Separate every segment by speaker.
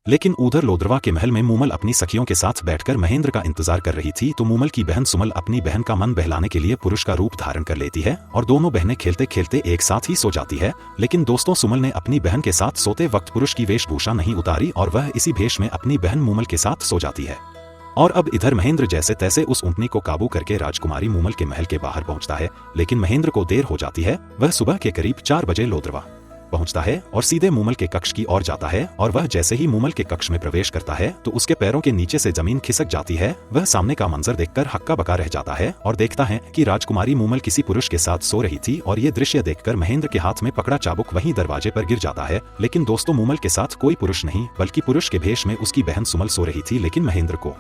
Speaker 1: लेकिन उधर लोद्रवा के महल में मूमल अपनी सखियों के साथ बैठकर महेंद्र का इंतजार कर रही थी तो मूमल की बहन सुमल अपनी बहन का मन बहलाने के लिए पुरुष का रूप धारण कर लेती है और दोनों बहनें खेलते खेलते एक साथ ही सो जाती है। लेकिन दोस्तों, सुमल ने अपनी बहन के साथ सोते वक्त पुरुष की वेशभूषा नहीं उतारी और वह इसी भेष में अपनी बहन मूमल के साथ सो जाती है। और अब इधर महेंद्र जैसे तैसे उस ऊँटनी को काबू करके राजकुमारी मूमल के महल के बाहर पहुंचता है। लेकिन महेंद्र को देर हो जाती है। वह सुबह के करीब 4 बजे लोद्रवा पहुंचता है और सीधे मूमल के कक्ष की ओर जाता है और वह जैसे ही मूमल के कक्ष में प्रवेश करता है तो उसके पैरों के नीचे से जमीन खिसक जाती है। वह सामने का मंजर देखकर हक्का बक्का रह जाता है और देखता है कि राजकुमारी मूमल किसी पुरुष के साथ सो रही थी और ये दृश्य देखकर महेंद्र के हाथ में पकड़ा चाबुक वहीं दरवाजे पर गिर जाता है। लेकिन दोस्तों, मूमल के साथ कोई पुरुष नहीं बल्कि पुरुष के भेष में उसकी बहन सुमल सो रही थी। लेकिन महेंद्र को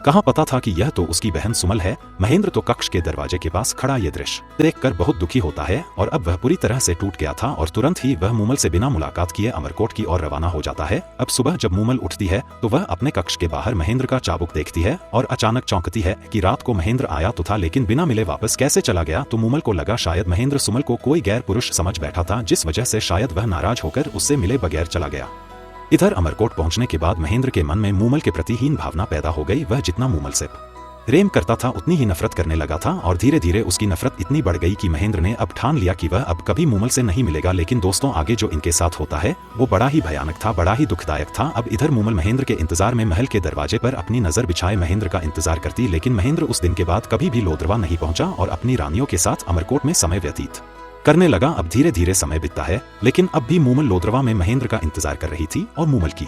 Speaker 1: कहाँ पता था कि यह तो उसकी बहन सुमल है। महेंद्र तो कक्ष के दरवाजे के पास खड़ा ये दृश्य देखकर बहुत दुखी होता है और अब वह पूरी तरह से टूट गया था और तुरंत ही वह मूमल से बिना मुलाकात किए अमरकोट की ओर रवाना हो जाता है। अब सुबह जब मूमल उठती है तो वह अपने कक्ष के बाहर महेंद्र का चाबुक देखती है और अचानक चौंकती है कि रात को महेंद्र आया तो था लेकिन बिना मिले वापस कैसे चला गया। तो मूमल को लगा शायद महेंद्र सुमल को कोई गैर पुरुष समझ बैठा था, जिस वजह से शायद वह नाराज होकर उससे मिले बगैर चला गया। इधर अमरकोट पहुंचने के बाद महेंद्र के मन में मूमल के प्रति हीन भावना पैदा हो गई। वह जितना मूमल से प्रेम करता था उतनी ही नफरत करने लगा था और धीरे धीरे उसकी नफरत इतनी बढ़ गई कि महेंद्र ने अब ठान लिया कि वह अब कभी मूमल से नहीं मिलेगा। लेकिन दोस्तों, आगे जो इनके साथ होता है वो बड़ा ही भयानक था, बड़ा ही दुखदायक था। अब इधर मूमल महेंद्र के इंतजार में महल के दरवाजे पर अपनी नजर बिछाए महेंद्र का इंतजार करती, लेकिन महेंद्र उस दिन के बाद कभी भी लोद्रवा नहीं पहुंचा और अपनी रानियों के साथ अमरकोट में समय व्यतीत करने लगा। अब धीरे धीरे समय बीतता है लेकिन अब भी मूमल लोद्रवा में महेंद्र का इंतजार कर रही थी और मूमल की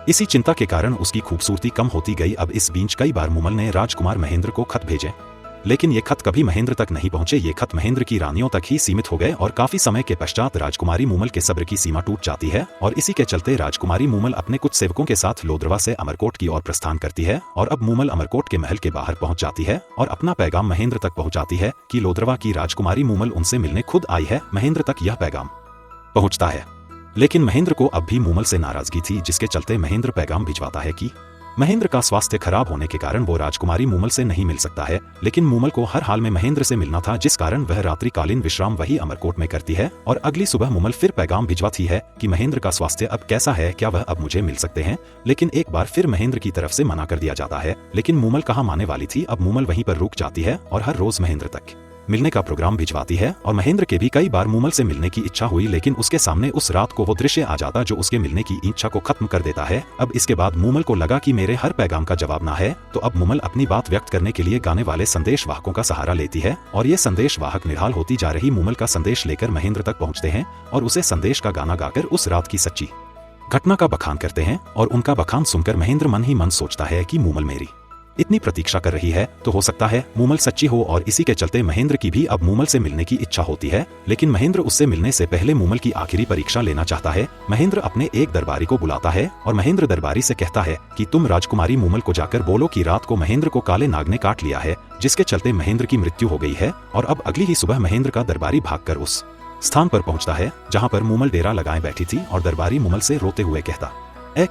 Speaker 1: इसी चिंता के कारण उसकी खूबसूरती कम होती गई। अब इस बीच कई बार मूमल ने राजकुमार महेंद्र को खत भेजे लेकिन ये खत कभी महेंद्र तक नहीं पहुंचे। ये खत महेंद्र की रानियों तक ही सीमित हो गए और काफी समय के पश्चात राजकुमारी मूमल के सब्र की सीमा टूट जाती है और इसी के चलते राजकुमारी मूमल अपने कुछ सेवकों के साथ लोद्रवा से अमरकोट की ओर प्रस्थान करती है। और अब मूमल अमरकोट के महल के बाहर पहुंच जाती है और अपना पैगाम महेंद्र तक पहुंचाती है कि लोद्रवा की राजकुमारी मूमल उनसे मिलने खुद आई है। महेंद्र तक यह पैगाम पहुंचता है लेकिन महेंद्र को अब भी मूमल से नाराजगी थी, जिसके चलते महेंद्र पैगाम भिजवाता है कि महेंद्र का स्वास्थ्य खराब होने के कारण वो राजकुमारी मूमल से नहीं मिल सकता है। लेकिन मूमल को हर हाल में महेंद्र से मिलना था, जिस कारण वह रात्रिकालीन विश्राम वही अमरकोट में करती है। और अगली सुबह मूमल फिर पैगाम भिजवाती है कि महेंद्र का स्वास्थ्य अब कैसा है, क्या वह अब मुझे मिल सकते हैं। लेकिन एक बार फिर महेंद्र की तरफ से मना कर दिया जाता है। लेकिन मूमल कहाँ मानने वाली थी। अब मूमल वहीं पर रुक जाती है और हर रोज महेंद्र तक मिलने का प्रोग्राम भिजवाती है। और महेंद्र के भी कई बार मूमल से मिलने की इच्छा हुई लेकिन उसके सामने उस रात को वो दृश्य आ जाता जो उसके मिलने की इच्छा को खत्म कर देता है। अब इसके बाद मूमल को लगा कि मेरे हर पैगाम का जवाब ना है, तो अब मूमल अपनी बात व्यक्त करने के लिए गाने वाले संदेश वाहकों का सहारा लेती है। और ये संदेश वाहक निढाल होती जा रही मूमल का संदेश लेकर महेंद्र तक पहुंचते हैं और उसे संदेश का गाना गाकर उस रात की सच्ची घटना का बखान करते हैं। और उनका बखान सुनकर महेंद्र मन ही मन सोचता है कि मूमल मेरी इतनी प्रतीक्षा कर रही है तो हो सकता है मूमल सच्ची हो। और इसी के चलते महेंद्र की भी अब मूमल से मिलने की इच्छा होती है। लेकिन महेंद्र उससे मिलने से पहले मूमल की आखिरी परीक्षा लेना चाहता है। महेंद्र अपने एक दरबारी को बुलाता है और महेंद्र दरबारी से कहता है कि तुम राजकुमारी मूमल को जाकर बोलो कि रात को महेंद्र को काले नाग ने काट लिया है, जिसके चलते महेंद्र की मृत्यु हो गई है। और अब अगली ही सुबह महेंद्र का दरबारी भागकर उस स्थान पर पहुंचता है जहां पर मूमल डेरा लगाए बैठी थी और दरबारी मूमल से रोते हुए कहता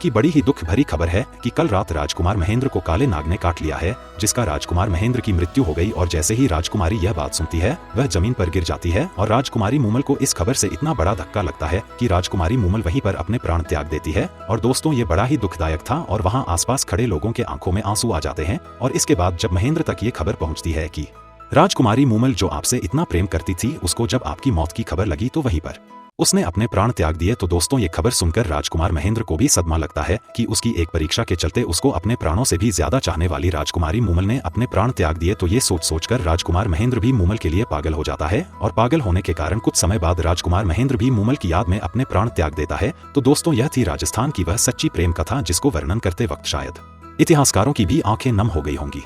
Speaker 1: की बड़ी ही दुख भरी खबर है कि कल रात राजकुमार महेंद्र को काले नाग ने काट लिया है, जिसका राजकुमार महेंद्र की मृत्यु हो गई। और जैसे ही राजकुमारी यह बात सुनती है वह जमीन पर गिर जाती है और राजकुमारी मूमल को इस खबर से इतना बड़ा धक्का लगता है कि राजकुमारी मूमल वहीं पर अपने प्राण त्याग देती है। और दोस्तों, ये बड़ा ही दुखदायक था और वहाँ आसपास खड़े लोगों के आंखों में आंसू आ जाते हैं। और इसके बाद जब महेंद्र तक ये खबर पहुंचती है कि राजकुमारी मूमल जो आपसे इतना प्रेम करती थी, उसको जब आपकी मौत की खबर लगी तो वहीं पर उसने अपने प्राण त्याग दिए। तो दोस्तों, ये खबर सुनकर राजकुमार महेंद्र को भी सदमा लगता है कि उसकी एक परीक्षा के चलते उसको अपने प्राणों से भी ज्यादा चाहने वाली राजकुमारी मूमल ने अपने प्राण त्याग दिए। तो ये सोच सोचकर राजकुमार महेंद्र भी मूमल के लिए पागल हो जाता है और पागल होने के कारण कुछ समय बाद राजकुमार महेंद्र भी मूमल की याद में अपने प्राण त्याग देता है। तो दोस्तों, यह थी राजस्थान की वह सच्ची प्रेम कथा जिसको वर्णन करते वक्त शायद इतिहासकारों की भी आंखें नम हो गई होंगी।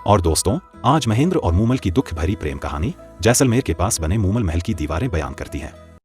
Speaker 1: और दोस्तों, आज महेंद्र और मूमल की दुख भरी प्रेम कहानी जैसलमेर के पास बने मूमल महल की दीवारें बयान करती हैं।